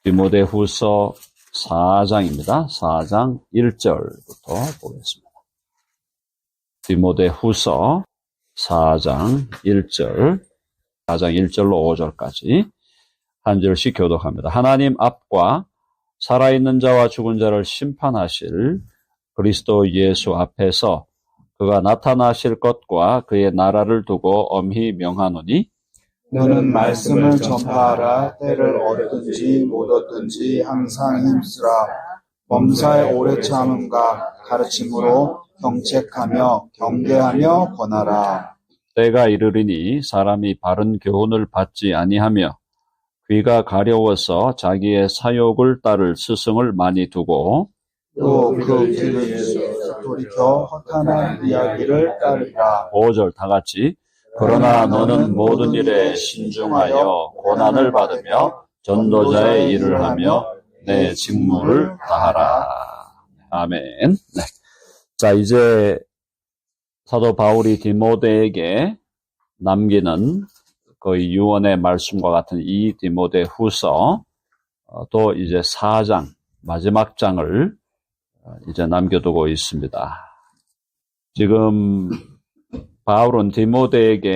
디모데후서 4장입니다. 4장 1절부터 보겠습니다. 디모데후서 4장 1절, 4장 1절로 5절까지 한 절씩 교독합니다. 하나님 앞과 살아있는 자와 죽은 자를 심판하실 그리스도 예수 앞에서 그가 나타나실 것과 그의 나라를 두고 엄히 명하노니 너는 말씀을 전파하라. 때를 얻든지 못 얻든지 항상 힘쓰라. 범사의 오래 참음과 가르침으로 경책하며 경계하며 권하라. 때가 이르리니 사람이 바른 교훈을 받지 아니하며 귀가 가려워서 자기의 사욕을 따를 스승을 많이 두고 또 그 길을 돌이켜 허탄한 이야기를 따르라. 5절 다 같이 그러나 너는 모든 일에 신중하여 고난을 받으며 전도자의 일을 하며 내 직무를 다하라. 아멘. 네. 자, 이제 사도 바울이 디모데에게 남기는 거의 유언의 말씀과 같은 이 디모데후서 또 이제 4장 마지막 장을 이제 남겨두고 있습니다. 지금 바울은 디모데에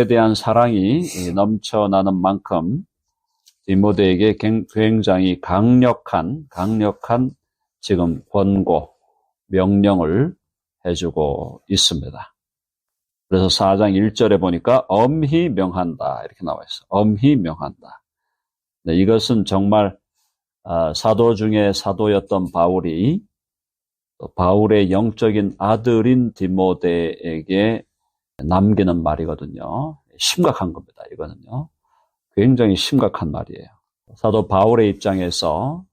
대한 사랑이 넘쳐나는 만큼 디모데에게 굉장히 강력한 지금 권고, 명령을 해주고 있습니다. 그래서 4장 1절에 보니까 엄히 명한다 이렇게 나와 있어요. 엄히 명한다. 네, 이것은 정말 사도 중에 사도였던 바울이 바울의 영적인 아들인 디모데에게 남기는 말이거든요. 심각한 겁니다. 이거는요. 굉장히 심각한 말이에요. 사도 바울의 입장에서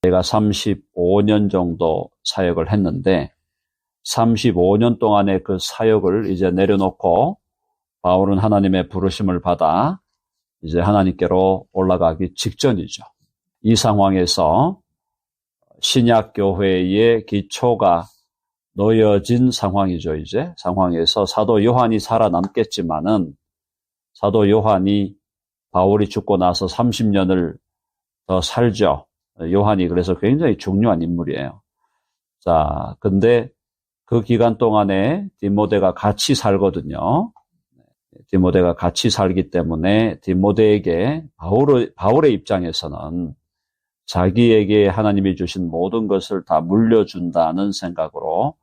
내가 35년 정도 사역을 했는데 35년 동안의 그 사역을 이제 내려놓고 바울은 하나님의 부르심을 받아 이제 하나님께로 올라가기 직전이죠. 이 상황에서 신약교회의 기초가 놓여진 상황이죠. 이제 상황에서 사도 요한이 살아남겠지만은 사도 요한이 바울이 죽고 나서 30년을 더 살죠. 요한이 그래서 굉장히 중요한 인물이에요. 자, 근데 그 기간 동안에 디모데가 같이 살거든요. 디모데가 같이 살기 때문에 디모데에게 바울의 입장에서는 자기에게 하나님이 주신 모든 것을 다 물려준다는 생각으로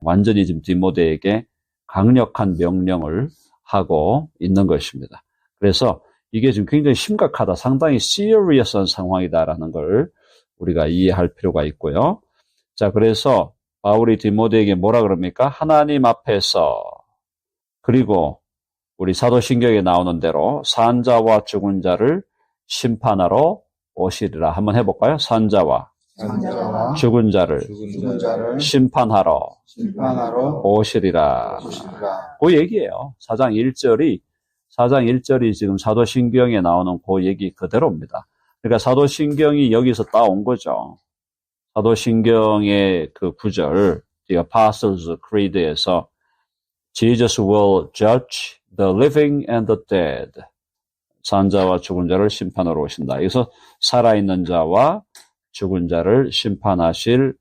완전히 지금 디모데에게 강력한 명령을 하고 있는 것입니다. 그래서 이게 지금 굉장히 심각하다, 상당히 serious한 상황이다라는 걸 우리가 이해할 필요가 있고요. 자, 그래서 바울이 디모데에게 뭐라 그럽니까? 하나님 앞에서, 그리고 우리 사도신경에 나오는 대로 산자와 죽은 자를 심판하러 오시리라. 한번 해볼까요? 산자와 죽은 자를 심판하러 오시리라. 그 얘기예요. 4장 1절이 지금 사도신경에 나오는 그 얘기 그대로입니다. 그러니까 사도신경이 여기서 따온 거죠. 사도신경의 그 구절, The Apostles' Creed에서 Jesus will judge the living and the dead. 산자와 죽은 자를 심판하러 오신다. 여기서 살아있는 자와 죽은 자를 심판하실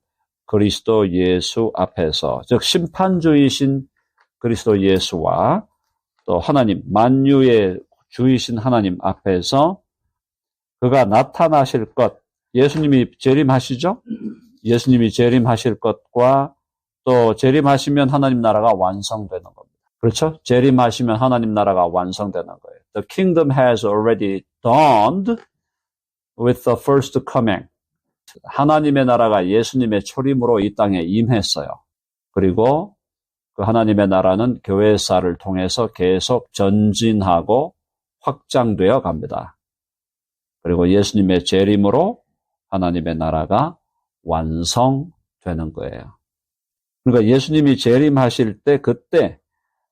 그리스도 예수 앞에서, 즉 심판주이신 그리스도 예수와 또 하나님, 만유의 주이신 하나님 앞에서 그가 나타나실 것, 예수님이 재림하시죠? 예수님이 재림하실 것과 또 재림하시면 하나님 나라가 완성되는 겁니다. 그렇죠? 재림하시면 하나님 나라가 완성되는 거예요. The kingdom has already dawned with the first coming. 하나님의 나라가 예수님의 초림으로 이 땅에 임했어요. 그리고 그 하나님의 나라는 교회사를 통해서 계속 전진하고 확장되어 갑니다. 그리고 예수님의 재림으로 하나님의 나라가 완성되는 거예요. 그러니까 예수님이 재림하실 때 그때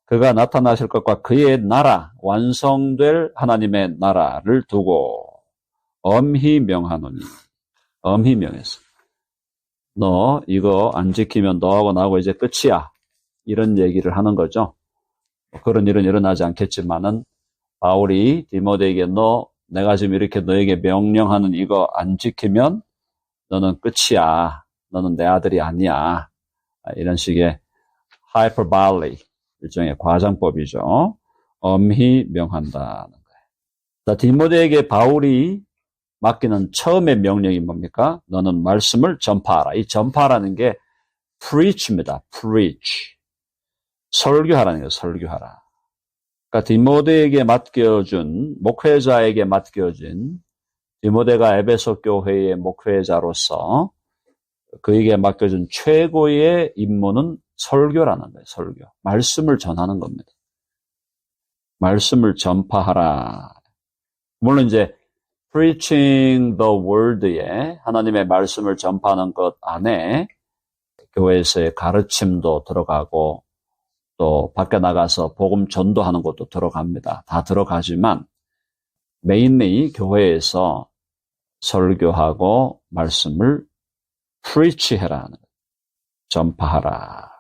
그가 나타나실 것과 그의 나라, 완성될 하나님의 나라를 두고 엄히 명하노니. 엄히 명했어. 너 이거 안 지키면 너하고 나하고 이제 끝이야. 이런 얘기를 하는 거죠. 그런 일은 일어나지 않겠지만은 바울이 디모데에게 너 내가 지금 이렇게 너에게 명령하는 이거 안 지키면 너는 끝이야. 너는 내 아들이 아니야. 이런 식의 hyperbole, 일종의 과장법이죠. 엄히 명한다는 거예요. 자, 디모데에게 바울이 맡기는 처음의 명령이 뭡니까? 너는 말씀을 전파하라. 이 전파라는 게 preach입니다. preach. 설교하라는 거예요. 설교하라. 그러니까 디모데에게 맡겨준, 목회자에게 맡겨진, 디모데가 에베소 교회의 목회자로서 그에게 맡겨준 최고의 임무는 설교라는 거예요. 설교. 말씀을 전하는 겁니다. 말씀을 전파하라. 물론 이제 preaching the word에 하나님의 말씀을 전파하는 것 안에 교회에서의 가르침도 들어가고 또 밖에 나가서 복음 전도하는 것도 들어갑니다. 다 들어가지만 메인리 교회에서 설교하고 말씀을 preach해라. 전파하라.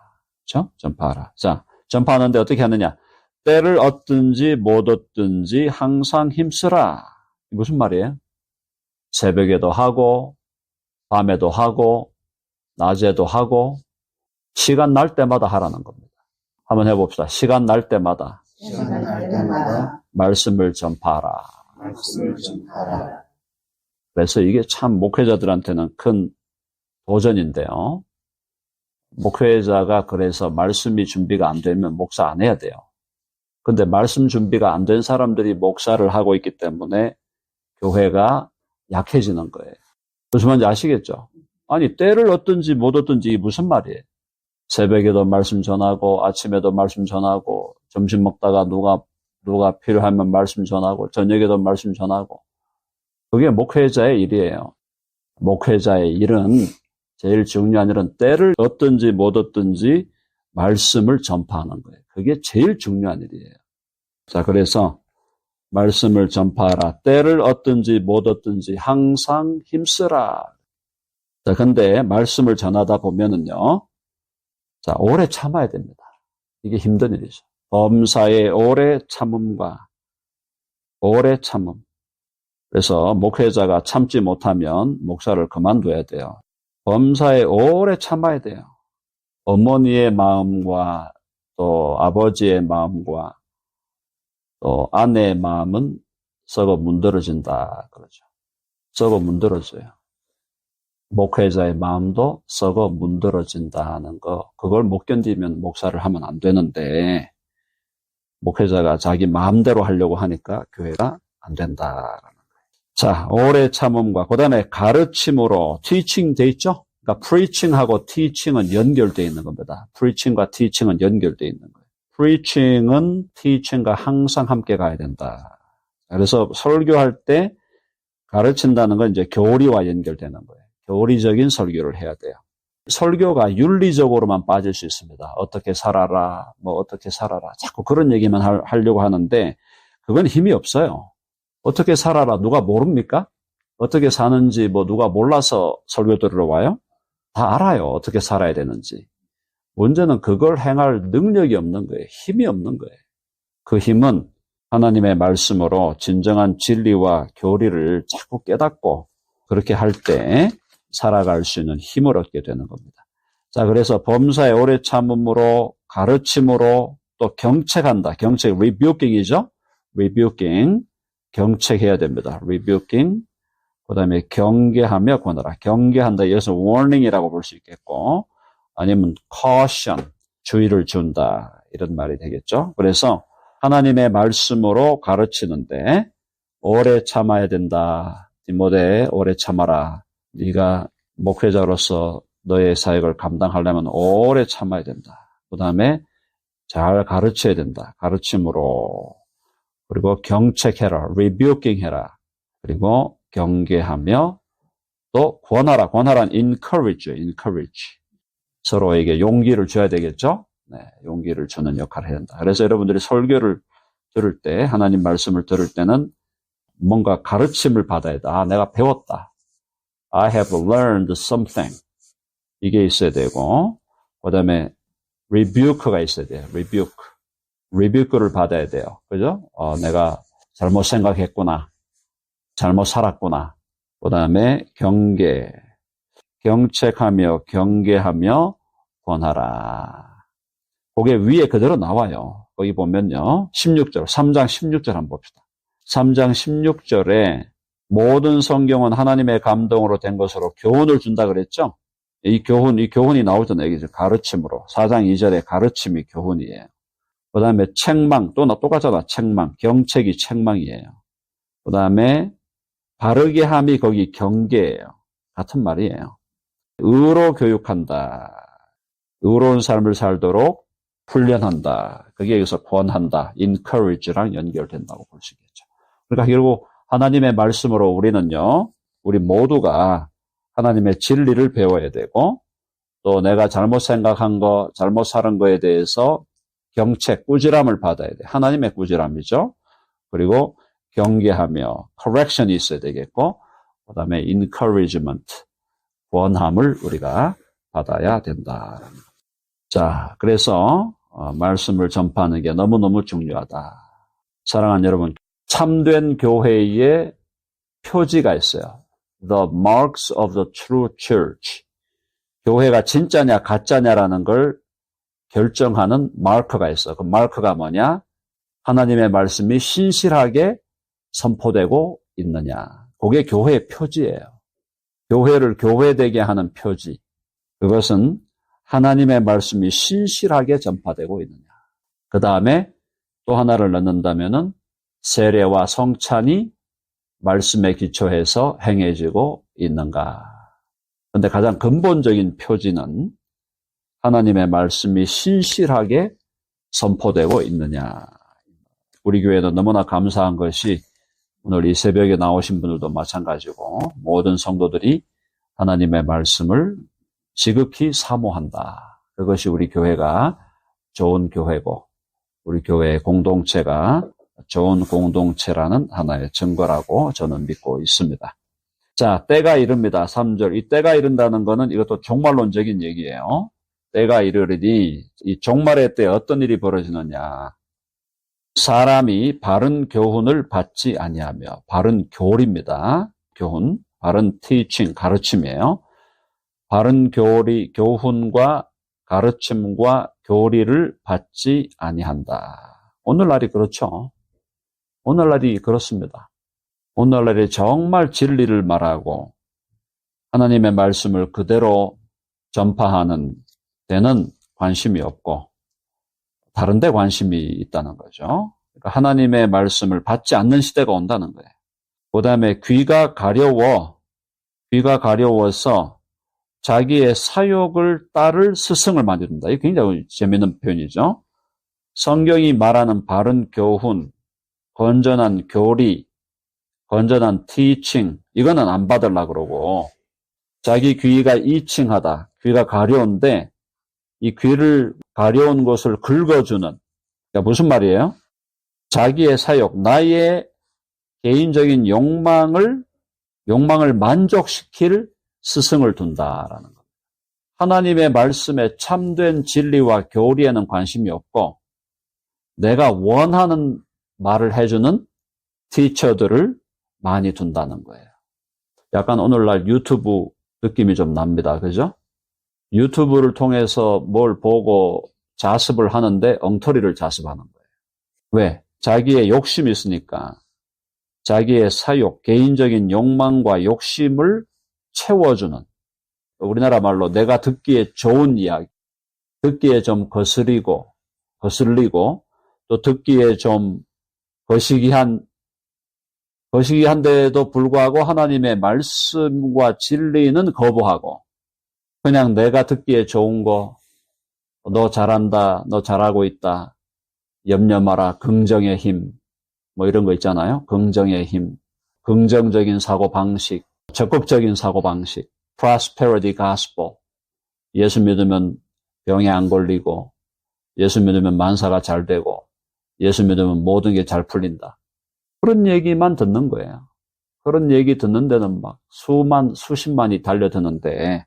그렇죠? 전파하라. 자, 전파하는데 어떻게 하느냐? 때를 얻든지 못 얻든지 항상 힘쓰라. 무슨 말이에요? 새벽에도 하고 밤에도 하고 낮에도 하고 시간 날 때마다 하라는 겁니다. 한번 해봅시다. 시간 날 때마다 말씀을 전파하라. 말씀을 전하라. 그래서 이게 참 목회자들한테는 큰 도전인데요. 목회자가 그래서 말씀이 준비가 안 되면 목사 안 해야 돼요. 근데 말씀 준비가 안 된 사람들이 목사를 하고 있기 때문에 교회가 약해지는 거예요. 무슨 말인지 아시겠죠? 아니, 때를 얻든지 못 얻든지 이게 무슨 말이에요? 새벽에도 말씀 전하고 아침에도 말씀 전하고 점심 먹다가 누가 필요하면 말씀 전하고 저녁에도 말씀 전하고 그게 목회자의 일이에요. 목회자의 일은 제일 중요한 일은 때를 얻든지 못 얻든지 말씀을 전파하는 거예요. 그게 제일 중요한 일이에요. 자, 그래서 말씀을 전파하라. 때를 얻든지 못 얻든지 항상 힘쓰라. 자, 근데 말씀을 전하다 보면은요. 자, 오래 참아야 됩니다. 이게 힘든 일이죠. 범사의 오래 참음과 오래 참음. 그래서 목회자가 참지 못하면 목사를 그만둬야 돼요. 범사에 오래 참아야 돼요. 어머니의 마음과 또 아버지의 마음과 또 아내의 마음은 썩어 문드러진다 그러죠. 썩어 문드러져요. 목회자의 마음도 썩어 문드러진다는 거, 그걸 못 견디면 목사를 하면 안 되는데 목회자가 자기 마음대로 하려고 하니까 교회가 안 된다라는 거예요. 자, 오래 참음과 그 다음에 가르침으로 teaching 돼 있죠? 그러니까 preaching하고 teaching은 연결되어 있는 겁니다. preaching과 teaching은 연결되어 있는 거예요. preaching은 teaching과 항상 함께 가야 된다. 그래서 설교할 때 가르친다는 건 이제 교리와 연결되는 거예요. 교리적인 설교를 해야 돼요. 설교가 윤리적으로만 빠질 수 있습니다. 어떻게 살아라, 어떻게 살아라. 자꾸 그런 얘기만 하려고 하는데 그건 힘이 없어요. 어떻게 살아라 누가 모릅니까? 어떻게 사는지 누가 몰라서 설교 들으러 와요? 다 알아요. 어떻게 살아야 되는지. 문제는 그걸 행할 능력이 없는 거예요. 힘이 없는 거예요. 그 힘은 하나님의 말씀으로 진정한 진리와 교리를 자꾸 깨닫고 그렇게 할 때 살아갈 수 있는 힘을 얻게 되는 겁니다. 자, 그래서 범사에 오래 참음으로 가르침으로 또 경책한다. 경책, rebuking이죠. rebuking, 경책해야 됩니다. rebuking, 그 다음에 경계하며 권하라. 경계한다. 여기서 warning이라고 볼 수 있겠고 아니면 caution, 주의를 준다. 이런 말이 되겠죠. 그래서 하나님의 말씀으로 가르치는데 오래 참아야 된다. 디모데 오래 참아라. 네가 목회자로서 너의 사역을 감당하려면 오래 참아야 된다. 그 다음에 잘 가르쳐야 된다. 가르침으로. 그리고 경책해라. rebuking 해라. 그리고 경계하며 또 권하라. 권하라는 encourage. 서로에게 용기를 줘야 되겠죠? 네, 용기를 주는 역할을 해야 된다. 그래서 여러분들이 설교를 들을 때, 하나님 말씀을 들을 때는 뭔가 가르침을 받아야 돼. 내가 배웠다. I have learned something. 이게 있어야 되고, 그 다음에 rebuke가 있어야 돼요. rebuke를 받아야 돼요. 그죠? 내가 잘못 생각했구나. 잘못 살았구나. 그 다음에 경책하며 경계하며 권하라. 그게 위에 그대로 나와요. 거기 보면요. 16절, 3장 16절 한번 봅시다. 3장 16절에 모든 성경은 하나님의 감동으로 된 것으로 교훈을 준다 그랬죠? 이 교훈이 나오잖아요. 이게 가르침으로. 4장 2절에 가르침이 교훈이에요. 그 다음에 책망, 또 똑같잖아. 책망. 경책이 책망이에요. 그 다음에 바르게 함이 거기 경계예요. 같은 말이에요. 의로 교육한다. 의로운 삶을 살도록 훈련한다. 그게 여기서 권한다. encourage랑 연결된다고 볼 수 있겠죠. 그러니까 결국 하나님의 말씀으로 우리 모두가 하나님의 진리를 배워야 되고, 또 내가 잘못 생각한 거, 잘못 살은 거에 대해서 경책, 꾸지람을 받아야 돼. 하나님의 꾸지람이죠. 그리고 경계하며 correction이 있어야 되겠고, 그 다음에 encouragement, 권함을 우리가 받아야 된다. 자, 그래서 말씀을 전파하는 게 너무너무 중요하다. 사랑하는 여러분, 참된 교회의 표지가 있어요. The marks of the true church. 교회가 진짜냐 가짜냐라는 걸 결정하는 마커가 있어. 그 마커가 뭐냐? 하나님의 말씀이 신실하게 선포되고 있느냐. 그게 교회의 표지예요. 교회를 교회되게 하는 표지. 그것은 하나님의 말씀이 신실하게 전파되고 있느냐. 그 다음에 또 하나를 넣는다면은 세례와 성찬이 말씀에 기초해서 행해지고 있는가. 그런데 가장 근본적인 표지는 하나님의 말씀이 신실하게 선포되고 있느냐. 우리 교회는 너무나 감사한 것이 오늘 이 새벽에 나오신 분들도 마찬가지고 모든 성도들이 하나님의 말씀을 지극히 사모한다. 그것이 우리 교회가 좋은 교회고 우리 교회의 공동체가 좋은 공동체라는 하나의 증거라고 저는 믿고 있습니다. 자, 때가 이릅니다. 3절. 이 때가 이른다는 것은 이것도 종말론적인 얘기예요. 때가 이르리니 이 종말의 때 어떤 일이 벌어지느냐. 사람이 바른 교훈을 받지 아니하며 바른 교리입니다. 교훈, 바른 teaching, 가르침이에요. 바른 교훈과 가르침과 교리를 받지 아니한다. 오늘날이 그렇죠. 오늘날이 그렇습니다. 오늘날에 정말 진리를 말하고 하나님의 말씀을 그대로 전파하는 데는 관심이 없고 다른 데 관심이 있다는 거죠. 그러니까 하나님의 말씀을 받지 않는 시대가 온다는 거예요. 그 다음에 귀가 가려워서 자기의 사욕을 따를 스승을 만든다. 이게 굉장히 재미있는 표현이죠. 성경이 말하는 바른 교훈, 건전한 교리, 건전한 티칭, 이거는 안 받으려고 그러고, 자기 귀가 이칭하다, 귀가 가려운데, 이 귀를 가려운 것을 긁어주는, 그러니까 무슨 말이에요? 자기의 사욕, 나의 개인적인 욕망을 만족시킬 스승을 둔다라는 겁니다. 하나님의 말씀에 참된 진리와 교리에는 관심이 없고, 내가 원하는 말을 해주는 티처들을 많이 둔다는 거예요. 약간 오늘날 유튜브 느낌이 좀 납니다. 그죠? 유튜브를 통해서 뭘 보고 자습을 하는데 엉터리를 자습하는 거예요. 왜? 자기의 욕심이 있으니까. 자기의 사욕, 개인적인 욕망과 욕심을 채워주는, 우리나라 말로 내가 듣기에 좋은 이야기, 듣기에 좀 거슬리고 또 듣기에 좀 거시기한데도 불구하고 하나님의 말씀과 진리는 거부하고 그냥 내가 듣기에 좋은 거, 너 잘한다, 너 잘하고 있다, 염려 마라, 긍정의 힘, 뭐 이런 거 있잖아요. 긍정의 힘, 긍정적인 사고방식, 적극적인 사고방식, prosperity gospel, 예수 믿으면 병에 안 걸리고 예수 믿으면 만사가 잘 되고 예수 믿으면 모든 게 잘 풀린다. 그런 얘기만 듣는 거예요. 그런 얘기 듣는 데는 막 수십만이 달려드는데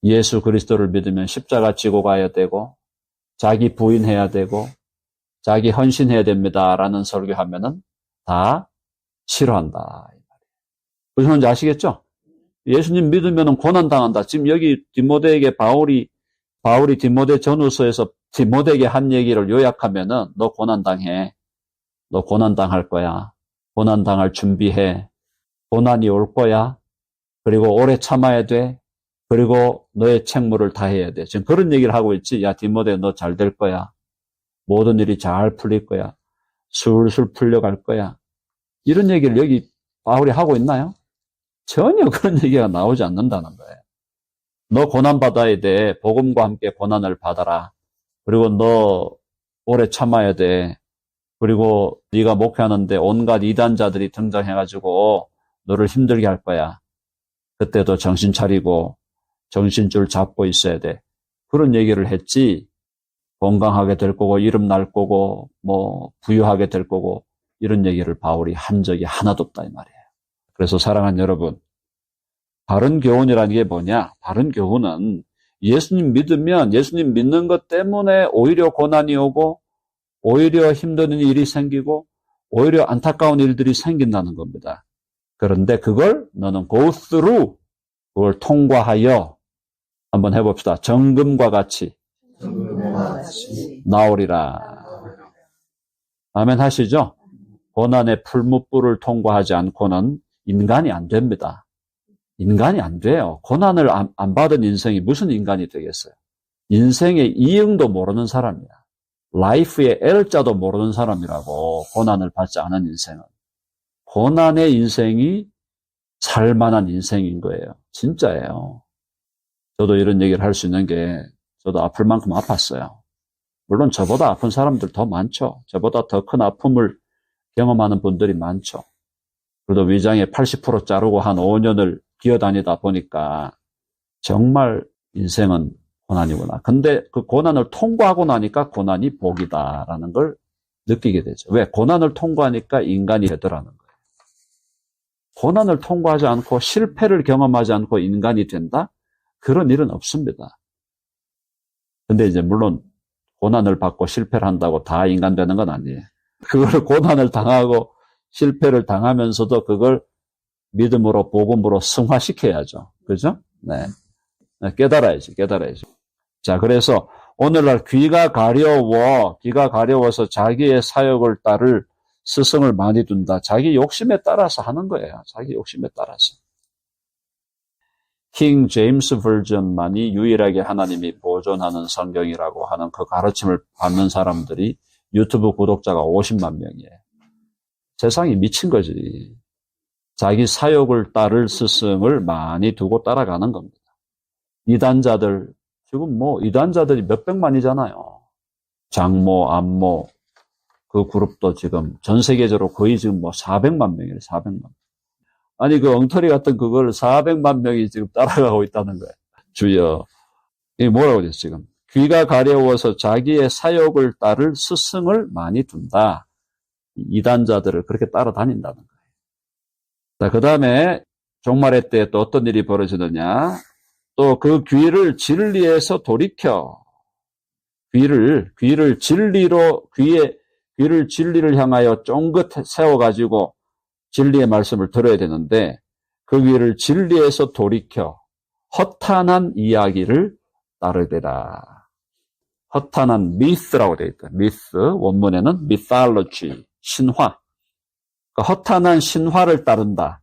예수 그리스도를 믿으면 십자가 지고 가야 되고 자기 부인해야 되고 자기 헌신해야 됩니다라는 설교하면은 다 싫어한다. 무슨 말인지 아시겠죠? 예수님 믿으면 고난당한다. 지금 여기 디모데에게 바울이 디모데 전후서에서 디모데에게 한 얘기를 요약하면은 너 고난당해. 너 고난당할 거야. 고난당할 준비해. 고난이 올 거야. 그리고 오래 참아야 돼. 그리고 너의 책무를 다해야 돼. 지금 그런 얘기를 하고 있지. 야, 디모데 너 잘 될 거야. 모든 일이 잘 풀릴 거야. 술술 풀려갈 거야. 이런 얘기를 여기 바울이 하고 있나요? 전혀 그런 얘기가 나오지 않는다는 거예요. 너 고난받아야 돼. 복음과 함께 고난을 받아라. 그리고 너 오래 참아야 돼. 그리고 네가 목회하는데 온갖 이단자들이 등장해가지고 너를 힘들게 할 거야. 그때도 정신 차리고 정신줄 잡고 있어야 돼. 그런 얘기를 했지. 건강하게 될 거고 이름 날 거고 뭐 부유하게 될 거고 이런 얘기를 바울이 한 적이 하나도 없다 이 말이에요. 그래서 사랑하는 여러분, 바른 교훈이라는 게 뭐냐? 바른 교훈은 예수님 믿으면 예수님 믿는 것 때문에 오히려 고난이 오고 오히려 힘든 일이 생기고 오히려 안타까운 일들이 생긴다는 겁니다. 그런데 그걸 너는 go through, 그걸 통과하여 한번 해봅시다. 정금과 같이 나오리라. 아멘 하시죠? 고난의 풀무불을 통과하지 않고는 인간이 안 됩니다. 인간이 안 돼요. 고난을 안 받은 인생이 무슨 인간이 되겠어요? 인생의 이응도 모르는 사람이야. 라이프의 L자도 모르는 사람이라고, 고난을 받지 않은 인생은. 고난의 인생이 살만한 인생인 거예요. 진짜예요. 저도 이런 얘기를 할 수 있는 게, 저도 아플 만큼 아팠어요. 물론 저보다 아픈 사람들 더 많죠. 저보다 더 큰 아픔을 경험하는 분들이 많죠. 그래도 위장에 80% 자르고 한 5년을 기어다니다 보니까 정말 인생은 고난이구나. 근데 그 고난을 통과하고 나니까 고난이 복이다라는 걸 느끼게 되죠. 왜? 고난을 통과하니까 인간이 되더라는 거예요. 고난을 통과하지 않고 실패를 경험하지 않고 인간이 된다? 그런 일은 없습니다. 근데 이제 물론 고난을 받고 실패를 한다고 다 인간 되는 건 아니에요. 그걸 고난을 당하고 실패를 당하면서도 그걸 믿음으로 복음으로 승화시켜야죠. 그죠? 네. 깨달아야지. 자, 그래서 오늘날 귀가 가려워서 자기의 사역을 따를 스승을 많이 둔다. 자기 욕심에 따라서 하는 거예요. 자기 욕심에 따라서. 킹 제임스 버전만이 유일하게 하나님이 보존하는 성경이라고 하는 그 가르침을 받는 사람들이 유튜브 구독자가 50만 명이에요. 세상이 미친 거지. 자기 사역을 따를 스승을 많이 두고 따라가는 겁니다. 이단자들, 지금 이단자들이 몇백만이잖아요. 장모, 안모, 그 그룹도 지금 전 세계적으로 거의 지금 400만 명이에요, 400만. 아니, 그 엉터리 같은 그걸 400만 명이 지금 따라가고 있다는 거예요. 주여. 이게 뭐라고 그랬어, 지금? 귀가 가려워서 자기의 사역을 따를 스승을 많이 둔다. 이단자들을 그렇게 따라다닌다는 거예요. 자, 그 다음에 종말의 때에 또 어떤 일이 벌어지느냐. 또 그 귀를 진리에서 돌이켜. 귀를 진리를 향하여 쫑긋 세워가지고 진리의 말씀을 들어야 되는데 그 귀를 진리에서 돌이켜 허탄한 이야기를 따르되라. 허탄한 미스라고 되어 있다. 미스, 원문에는 mythology, 신화. 그러니까 허탄한 신화를 따른다.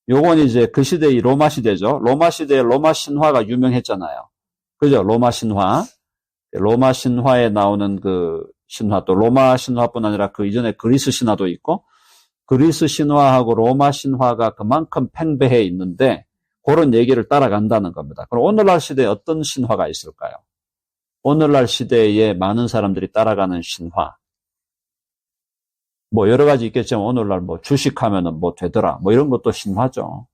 요건 이제 그 시대의 로마 시대죠. 로마 시대의 로마 신화가 유명했잖아요. 그죠? 로마 신화. 로마 신화에 나오는 그 신화, 또 로마 신화뿐 아니라 그 이전에 그리스 신화도 있고, 그리스 신화하고 로마 신화가 그만큼 팽배해 있는데, 그런 얘기를 따라간다는 겁니다. 그럼 오늘날 시대에 어떤 신화가 있을까요? 오늘날 시대에 많은 사람들이 따라가는 신화. 여러 가지 있겠지만 오늘날 주식하면은 되더라. 이런 것도 신화죠.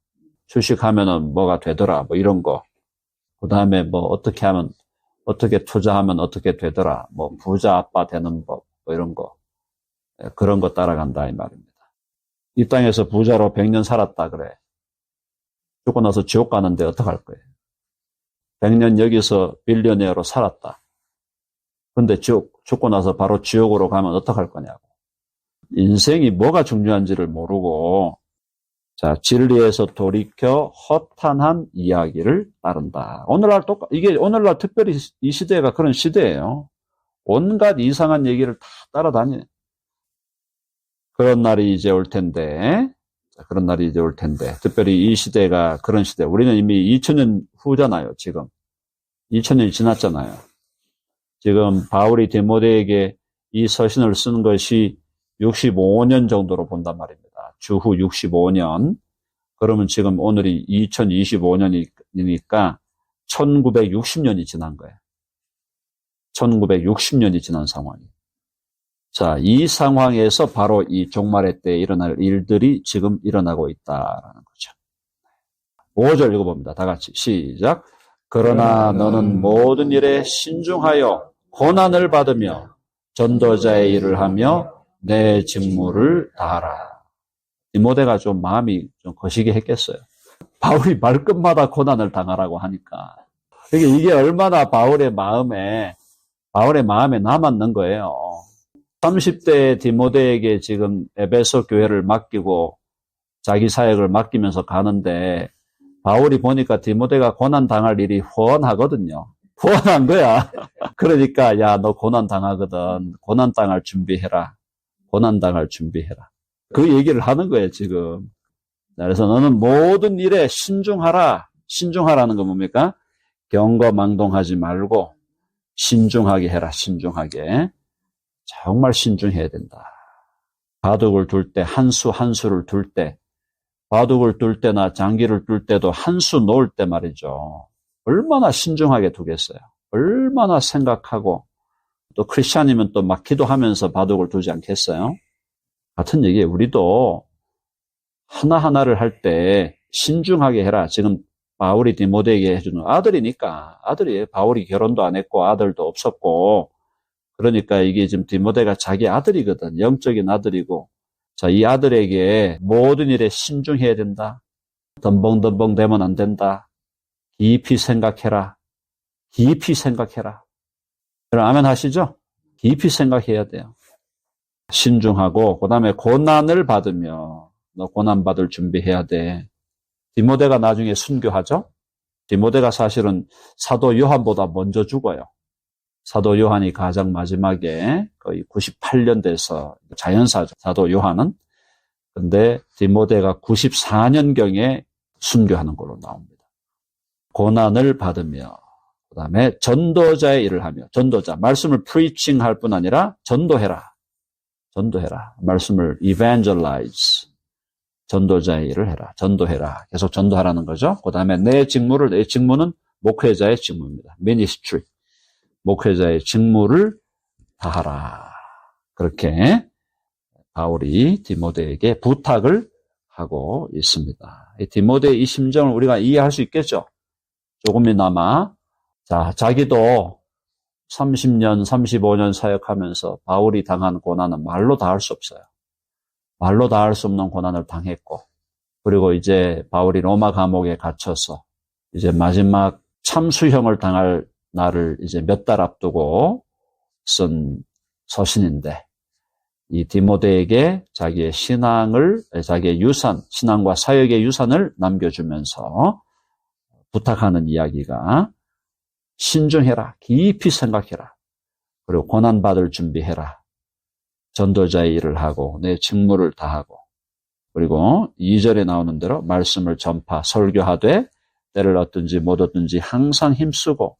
주식하면은 뭐가 되더라. 이런 거. 그 다음에 어떻게 투자하면 어떻게 되더라. 부자 아빠 되는 법. 이런 거. 그런 거 따라간다. 이 말입니다. 이 땅에서 부자로 100년 살았다. 그래. 죽고 나서 지옥 가는데 어떡할 거예요? 100년 여기서 빌리어네어로 살았다. 근데 죽고 나서 바로 지옥으로 가면 어떡할 거냐고. 인생이 뭐가 중요한지를 모르고 자, 진리에서 돌이켜 허탄한 이야기를 따른다. 이게 오늘날 특별히 이 시대가 그런 시대예요. 온갖 이상한 얘기를 다 따라다녀요. 그런 날이 이제 올 텐데, 특별히 이 시대가 그런 시대. 우리는 이미 2000년 후잖아요, 지금. 2000년이 지났잖아요. 지금 바울이 디모데에게 이 서신을 쓴 것이 65년 정도로 본단 말입니다. 주후 65년. 그러면 지금 오늘이 2025년이니까 1960년이 지난 거예요. 1960년이 지난 상황이. 자, 이 상황에서 바로 이 종말의 때에 일어날 일들이 지금 일어나고 있다는 거죠. 5절 읽어봅니다. 다 같이 시작. 그러나 너는 모든 일에 신중하여 고난을 받으며 전도자의 일을 하며 내 직무를 다하라. 디모데가 좀 마음이 좀 거시기 했겠어요. 바울이 말끝마다 고난을 당하라고 하니까. 이게 얼마나 바울의 마음에 남았는 거예요. 30대 디모데에게 지금 에베소 교회를 맡기고 자기 사역을 맡기면서 가는데 바울이 보니까 디모데가 고난 당할 일이 훤하거든요. 훤한 거야. 그러니까 야, 너 고난 당하거든. 고난 당할 준비해라. 고난 당할 준비해라. 그 얘기를 하는 거예요, 지금. 그래서 너는 모든 일에 신중하라. 신중하라는 건 뭡니까? 경거망동하지 말고 신중하게 해라. 신중하게. 정말 신중해야 된다. 바둑을 둘 때, 한 수를 둘 때, 바둑을 둘 때나 장기를 둘 때도 한 수 놓을 때 말이죠. 얼마나 신중하게 두겠어요. 얼마나 생각하고, 또 크리스찬이면 또 막 기도하면서 바둑을 두지 않겠어요? 같은 얘기예요. 우리도 하나하나를 할 때 신중하게 해라. 지금 바울이 디모데에게 해주는 아들이니까, 바울이 결혼도 안 했고 아들도 없었고, 그러니까 이게 지금 디모데가 자기 아들이거든. 영적인 아들이고. 자, 이 아들에게 모든 일에 신중해야 된다. 덤벙덤벙 되면 안 된다. 깊이 생각해라. 깊이 생각해라. 여러분 아멘 하시죠? 깊이 생각해야 돼요. 신중하고 그다음에 고난을 받으며 너 고난 받을 준비해야 돼. 디모데가 나중에 순교하죠? 디모데가 사실은 사도 요한보다 먼저 죽어요. 사도 요한이 가장 마지막에 거의 98년 돼서 자연사죠. 사도 요한은. 근데 디모데가 94년경에 순교하는 걸로 나옵니다. 고난을 받으며 그다음에 전도자의 일을 하며 전도자. 말씀을 preaching 할 뿐 아니라 전도해라. 전도해라. 말씀을 evangelize. 전도자의 일을 해라. 전도해라. 계속 전도하라는 거죠. 그다음에 내 직무는 목회자의 직무입니다. ministry. 목회자의 직무를 다하라. 그렇게 바울이 디모데에게 부탁을 하고 있습니다. 디모데의 이 심정을 우리가 이해할 수 있겠죠? 조금이나마. 자, 자기도 30년, 35년 사역하면서 바울이 당한 고난은 말로 다 할 수 없어요. 말로 다 할 수 없는 고난을 당했고, 그리고 이제 바울이 로마 감옥에 갇혀서 이제 마지막 참수형을 당할 날을 이제 몇 달 앞두고 쓴 서신인데, 이 디모데에게 자기의 자기의 유산, 신앙과 사역의 유산을 남겨주면서 부탁하는 이야기가 신중해라, 깊이 생각해라, 그리고 고난받을 준비해라, 전도자의 일을 하고 내 직무를 다하고, 그리고 2절에 나오는 대로 말씀을 전파, 설교하되 때를 얻든지 못 얻든지 항상 힘쓰고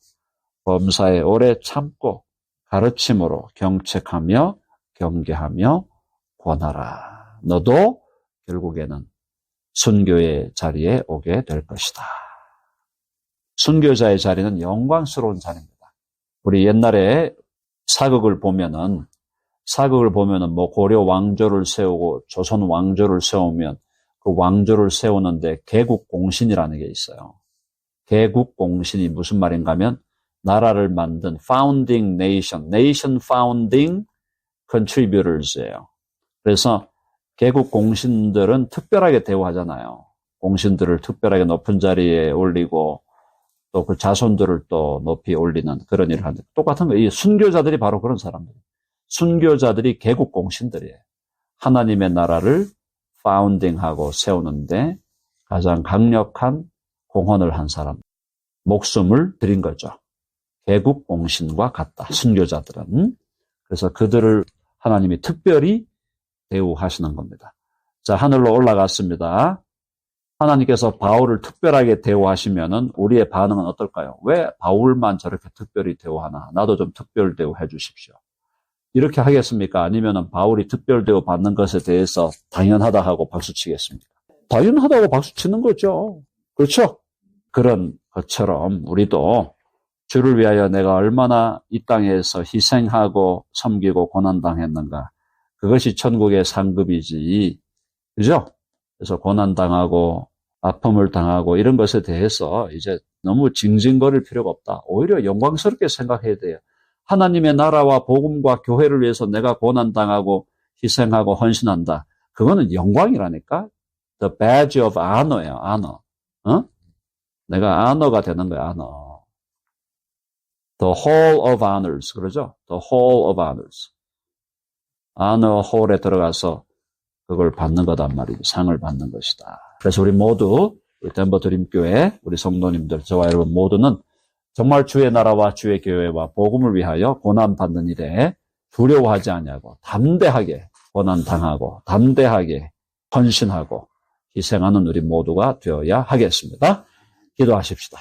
범사에 오래 참고 가르침으로 경책하며 경계하며 권하라. 너도 결국에는 순교의 자리에 오게 될 것이다. 순교자의 자리는 영광스러운 자리입니다. 우리 옛날에 사극을 보면은 뭐 고려 왕조를 세우고 조선 왕조를 세우면 그 왕조를 세우는데 개국공신이라는 게 있어요. 개국공신이 무슨 말인가 하면 나라를 만든 founding nation founding contributors예요. 그래서 개국 공신들은 특별하게 대우하잖아요. 공신들을 특별하게 높은 자리에 올리고 또 그 자손들을 또 높이 올리는 그런 일을 하는데, 똑같은 거예요. 이 순교자들이 바로 그런 사람들. 순교자들이 개국 공신들이에요. 하나님의 나라를 파운딩하고 세우는데 가장 강력한 공헌을 한 사람, 목숨을 드린 거죠. 개국공신과 같다. 순교자들은. 그래서 그들을 하나님이 특별히 대우하시는 겁니다. 자, 하늘로 올라갔습니다. 하나님께서 바울을 특별하게 대우하시면은 우리의 반응은 어떨까요? 왜 바울만 저렇게 특별히 대우하나? 나도 좀 특별 대우해 주십시오. 이렇게 하겠습니까? 아니면은 바울이 특별 대우 받는 것에 대해서 당연하다 하고 박수 치겠습니까? 당연하다고 박수 치는 거죠. 그렇죠? 그런 것처럼 우리도 주를 위하여 내가 얼마나 이 땅에서 희생하고 섬기고 고난당했는가. 그것이 천국의 상급이지. 그죠? 그래서 고난당하고 아픔을 당하고 이런 것에 대해서 이제 너무 징징거릴 필요가 없다. 오히려 영광스럽게 생각해야 돼요. 하나님의 나라와 복음과 교회를 위해서 내가 고난당하고 희생하고 헌신한다. 그거는 영광이라니까. The badge of honor예요. honor. 내가 honor가 되는 거야. honor. The hall of honors. 그러죠? The hall of honors. honor hall에 들어가서 그걸 받는 거단 말이죠. 상을 받는 것이다. 그래서 우리 모두 우리 덴버 드림교회 우리 성도님들 저와 여러분 모두는 정말 주의 나라와 주의 교회와 복음을 위하여 고난받는 일에 두려워하지 아니하고 담대하게 고난당하고 담대하게 헌신하고 희생하는 우리 모두가 되어야 하겠습니다. 기도하십시다.